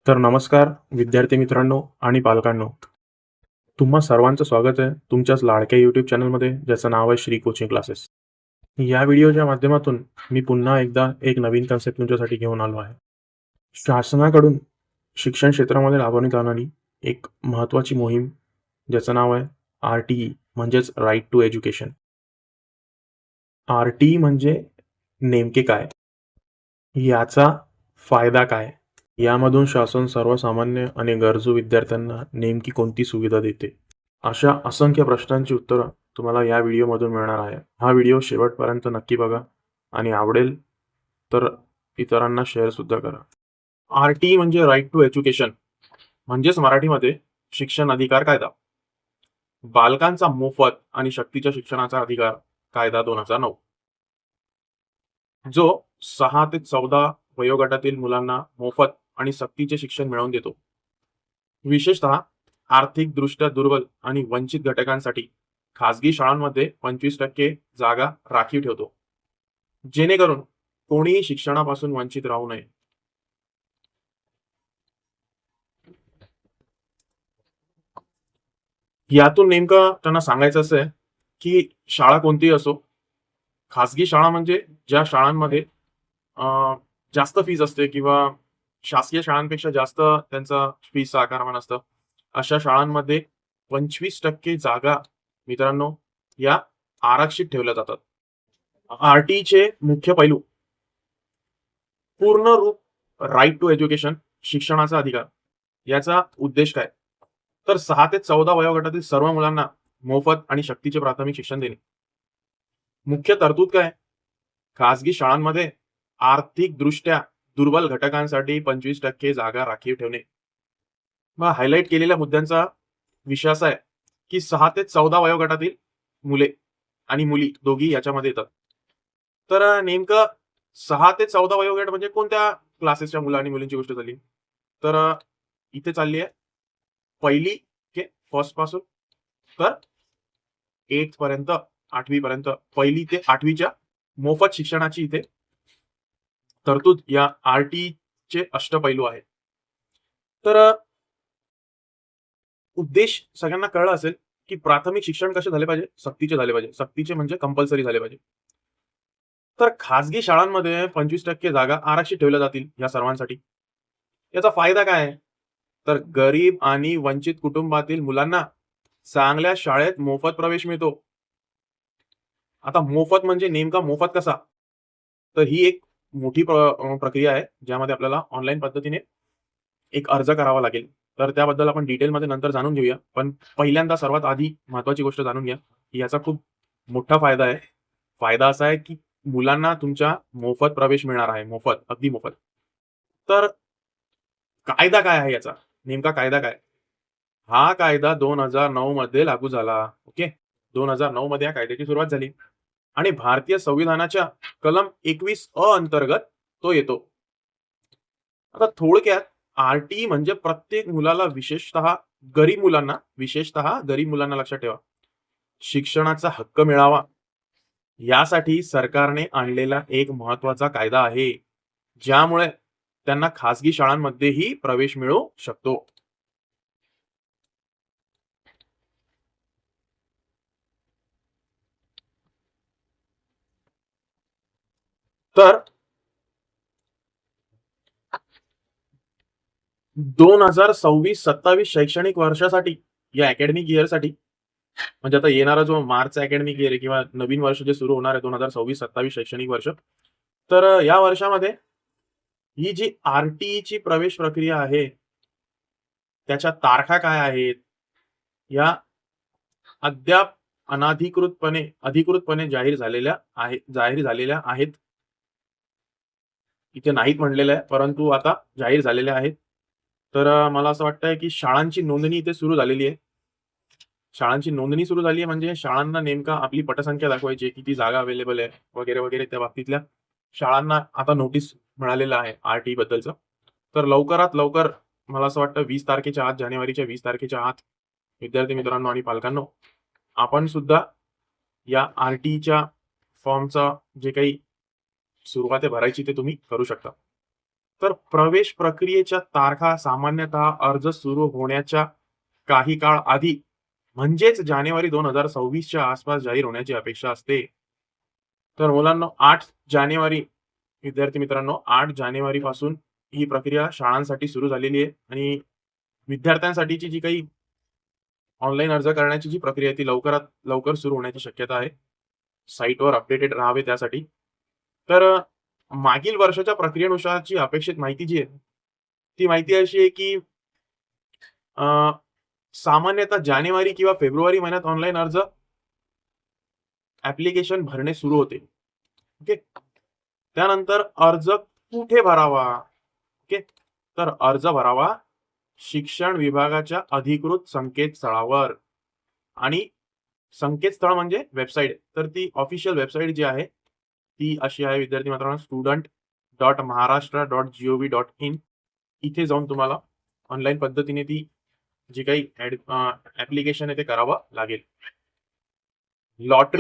तर नमस्कार विद्यार्थी मित्रांनो आणि पालकांनो. तुम्हा सर्वांचं स्वागत आहे तुमच्याच लाडक्या यूट्यूब चॅनलमध्ये, ज्याचं नाव आहे श्री कोचिंग क्लासेस. या व्हिडिओच्या माध्यमातून मी पुन्हा एकदा एक नवीन कन्सेप्ट तुमच्यासाठी घेऊन आलो आहे. शासनाकडून शिक्षण क्षेत्रामध्ये राबवण्यात येणारी एक महत्त्वाची मोहीम, ज्याचं नाव आहे RTE म्हणजेच राईट टू एज्युकेशन. RTE म्हणजे नेमके काय? याचा फायदा काय? यामधून शासन सर्वसामान्य आणि गरजू विद्यार्थ्यांना नेमकी कोणती सुविधा देते? अशा असंख्य प्रश्नांची उत्तरं तुम्हाला या व्हिडिओमधून मिळणार आहे. हा व्हिडिओ शेवटपर्यंत नक्की बघा आणि आवडेल तर इतरांना शेअर सुद्धा करा. RTE म्हणजे राईट टू एज्युकेशन, म्हणजेच मराठीमध्ये शिक्षण अधिकार कायदा. बालकांचा मोफत आणि सक्तीच्या शिक्षणाचा अधिकार कायदा 2009, जो 6 ते 14 वयोगटातील मुलांना मोफत आणि सक्तीचे शिक्षण मिळवून देतो. विशेषतः आर्थिकदृष्ट्या दुर्बल आणि वंचित घटकांसाठी खासगी शाळांमध्ये 25% जागा राखीव ठेवतो, जेणेकरून कोणीही शिक्षणापासून वंचित राहू नये. यातून नेमकं त्यांना सांगायचं असं आहे, की शाळा कोणतीही असो, खासगी शाळा म्हणजे ज्या शाळांमध्ये अ, जास्त फीज असते किंवा शासकीय शाळांपेक्षा जास्त त्यांचा फीजचं आकारमान असतं. अशा शाळांमध्ये 25% जागा मित्रांनो या आरक्षित ठेवल्या जातात. RTचे मुख्य पैलू: पूर्ण रूप राईट टू एज्युकेशन, शिक्षणाचा अधिकार. याचा उद्देश काय? तर 6 ते 14 वयोगटातील सर्व मुलांना मोफत आणि सक्तीचे प्राथमिक शिक्षण देणे. मुख्य तरतूद काय? खासगी शाळांमध्ये आर्थिकदृष्ट्या दुर्बल घटकांसाठी 25% जागा राखीव ठेवणे. मग हायलाइट केलेल्या मुद्द्यांचा विषय असा आहे, की 6 ते 14 वयोगटातील मुले आणि मुली दोघी याच्यामध्ये येतात. तर नेमकं 6 ते 14 वयोगट म्हणजे कोणत्या क्लासेसच्या मुलं आणि मुलींची गोष्ट झाली? तर इथे चालली आहे पहिली ते फर्स्ट पासून तर 8th पर्यंत, 8वी पर्यंत, पहिली ते 8वीच्या मोफत शिक्षणाची इथे तरतूद या RTचे अष्टपैलू आहे. तर उद्देश सगळ्यांना कळला असेल, की प्राथमिक शिक्षण कसे झाले पाहिजे? सक्तीचे झाले पाहिजे. सक्तीचे म्हणजे कंपल्सरी झाले पाहिजे. तर खाजगी शाळांमध्ये 25% जागा आरक्षित ठेवल्या जातील या सर्वांसाठी. याचा फायदा काय आहे? तर गरीब आणि वंचित कुटुंबातील मुलांना चांगल्या शाळेत मोफत प्रवेश मिळतो. आता मोफत म्हणजे नेमका मोफत कसा? तर ही एक मोठी प्रक्रिया आहे, ज्यामध्ये आपल्याला ऑनलाईन पद्धतीने एक अर्ज करावा लागेल. तर त्याबद्दल आपण डिटेलमध्ये नंतर जाणून घेऊया. पण पहिल्यांदा सर्वात आधी महत्त्वाची गोष्ट जाणून घ्या, की याचा खूप मोठा फायदा आहे. फायदा असा आहे, की मुलांना तुमच्या मोफत प्रवेश मिळणार आहे. मोफत, अगदी मोफत. तर कायदा काय आहे याचा? नेमका कायदा काय? हा कायदा 2009 मध्ये लागू झाला. ओके. 2009 मध्ये या कायद्याची सुरुवात झाली आणि भारतीय संविधानाच्या कलम 21 अंतर्गत तो येतो. आता थोडक्यात RT म्हणजे प्रत्येक मुलाला विशेषतः गरीब मुलांना लक्षात ठेवा, शिक्षणाचा हक्क मिळावा यासाठी सरकारने आणलेला एक महत्त्वाचा कायदा आहे, ज्यामुळे त्यांना खासगी शाळांमध्येही प्रवेश मिळू शकतो. तर 2026-27 शैक्षणिक वर्षासाठी, या अकॅडमिक इयरसाठी, म्हणजे आता येणारा जो मार्च अकॅडमिक इयर आहे किंवा नवीन वर्ष जे सुरू होणार आहे 2026-27 शैक्षणिक वर्ष. तर या वर्षामध्ये ही जी RTची प्रवेश प्रक्रिया आहे, त्याच्या तारखा काय आहेत? या अद्याप अधिकृतपणे जाहीर झालेल्या आहेत. इथे नाहीत म्हणलेलं आहे, परंतु आता जाहीर झालेल्या आहेत. तर मला असं वाटतंय, की शाळांची नोंदणी इथे सुरू झालेली आहे. शाळांची नोंदणी सुरू झाली आहे म्हणजे शाळांना नेमका आपली पटसंख्या दाखवायची आहे, किती जागा अवेलेबल आहे वगैरे, वगैरे त्या बाबतीतल्या शाळांना आता नोटीस मिळालेलं आहे RT बद्दलचं. तर लवकरात लवकर मला असं वाटतं 20 तारखेच्या आत, जानेवारीच्या 20 तारखेच्या आत विद्यार्थी मित्रांनो आणि पालकांनो, आपण सुद्धा या RTच्या फॉर्मचा जे काही सुरुवात आहे भरायची ते तुम्ही करू शकता. तर प्रवेश प्रक्रियेच्या तारखा सामान्यतः अर्ज सुरू होण्याच्या काही काळ आधी म्हणजेच जानेवारी 2026च्या आसपास जाहीर होण्याची अपेक्षा असते. तर मुलांनो 8 जानेवारी विद्यार्थी मित्रांनो 8 जानेवारी पासून ही प्रक्रिया शाळांसाठी सुरू झालेली आहे आणि विद्यार्थ्यांसाठीची जी काही ऑनलाईन अर्ज करण्याची जी प्रक्रिया आहे ती लवकरात लवकर सुरू होण्याची शक्यता आहे. साइटवर अपडेटेड राहावे त्यासाठी. तर मागील वर्षाच्या प्रक्रियेनुसारची अपेक्षित माहिती जी आहे, ती माहिती अशी आहे की अ, सामान्यतः जानेवारी किंवा फेब्रुवारी महिन्यात ऑनलाईन अर्ज ॲप्लिकेशन भरणे सुरू होते. ओके. त्यानंतर अर्ज कुठे भरावा? ओके. तर अर्ज भरावा शिक्षण विभागाच्या अधिकृत संकेतस्थळावर आणि संकेतस्थळ म्हणजे वेबसाईट. तर ती ऑफिशियल वेबसाईट जी आहे, ती अशी आहे विद्यार्थी मित्रांनो student.maharashtra.gov.in. इथे जाऊन तुम्हाला ऑनलाईन पद्धतीने ती जी काही ॲप्लिकेशन आहे ते करावं लागेल. लॉटरी